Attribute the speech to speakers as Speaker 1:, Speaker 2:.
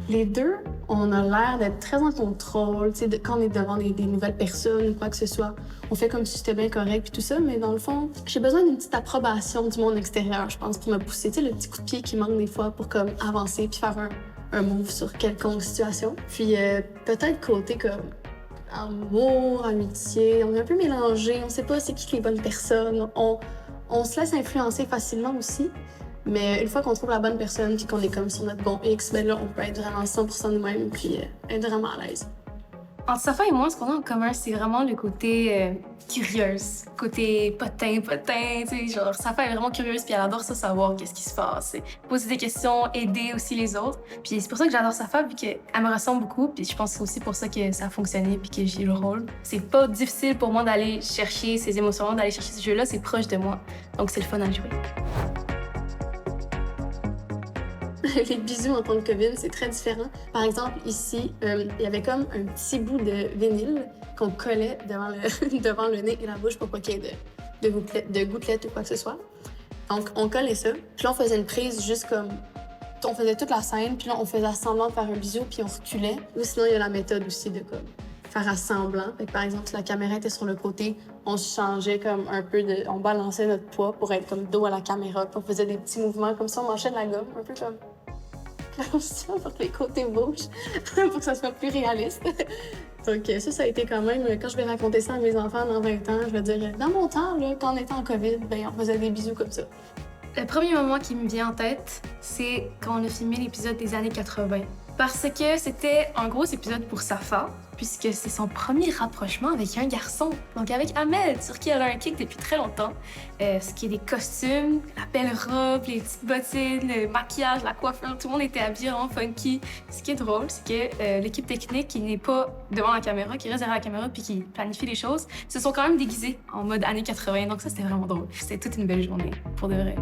Speaker 1: Les deux, on a l'air d'être très en contrôle, tu sais, quand on est devant des nouvelles personnes ou quoi que ce soit. On fait comme si c'était bien correct et tout ça, mais dans le fond, j'ai besoin d'une petite approbation du monde extérieur, je pense, pour me pousser. Tu sais, le petit coup de pied qui manque des fois pour comme avancer puis faire un move sur quelconque situation. Puis peut-être côté comme amour, amitié, on est un peu mélangé, on sait pas c'est qui les bonnes personnes. On se laisse influencer facilement aussi. Mais une fois qu'on trouve la bonne personne puis qu'on est comme sur notre bon X, ben là, on peut être vraiment 100% nous-mêmes puis être vraiment à l'aise.
Speaker 2: Entre Safa et moi, ce qu'on a en commun, c'est vraiment le côté curieuse, côté potin, tu sais, genre Safa est vraiment curieuse puis elle adore ça savoir qu'est-ce qui se passe, poser des questions, aider aussi les autres. Puis c'est pour ça que j'adore Safa vu qu'elle me ressemble beaucoup, puis je pense que c'est aussi pour ça que ça a fonctionné puis que j'ai le rôle. C'est pas difficile pour moi d'aller chercher ces émotions, d'aller chercher ce jeu-là, c'est proche de moi, donc c'est le fun à jouer.
Speaker 1: Les bisous en temps de COVID, c'est très différent. Par exemple, ici, il y avait comme un petit bout de vinyle qu'on collait devant devant le nez et la bouche pour pas qu'il y ait de gouttelettes ou quoi que ce soit. Donc, on collait ça. Puis là, on faisait une prise juste comme... On faisait toute la scène, puis là, on faisait semblant de faire un bisou, puis on reculait. Ou sinon, il y a la méthode aussi de comme faire à semblant. Fait que, par exemple, si la caméra était sur le côté, on se changeait comme un peu de... On balançait notre poids pour être comme dos à la caméra. Puis on faisait des petits mouvements comme ça, on manchait de la gomme, un peu comme ça, pour que les côtés bougent, pour que ça soit plus réaliste. Donc ça a été quand même... Quand je vais raconter ça à mes enfants dans 20 ans, je vais dire, dans mon temps, là, quand on était en COVID, ben, on faisait des bisous comme ça.
Speaker 2: Le premier moment qui me vient en tête, c'est quand on a filmé l'épisode des années 80. Parce que c'était un gros épisode pour Safa, puisque c'est son premier rapprochement avec un garçon. Donc avec Ahmed, sur qui elle a un kick depuis très longtemps. Ce qui est des costumes, la belle robe, les petites bottines, le maquillage, la coiffure, tout le monde était habillé vraiment funky. Ce qui est drôle, c'est que l'équipe technique qui n'est pas devant la caméra, qui reste derrière la caméra puis qui planifie les choses, se sont quand même déguisés en mode années 80. Donc ça, c'était vraiment drôle. C'était toute une belle journée, pour de vrai.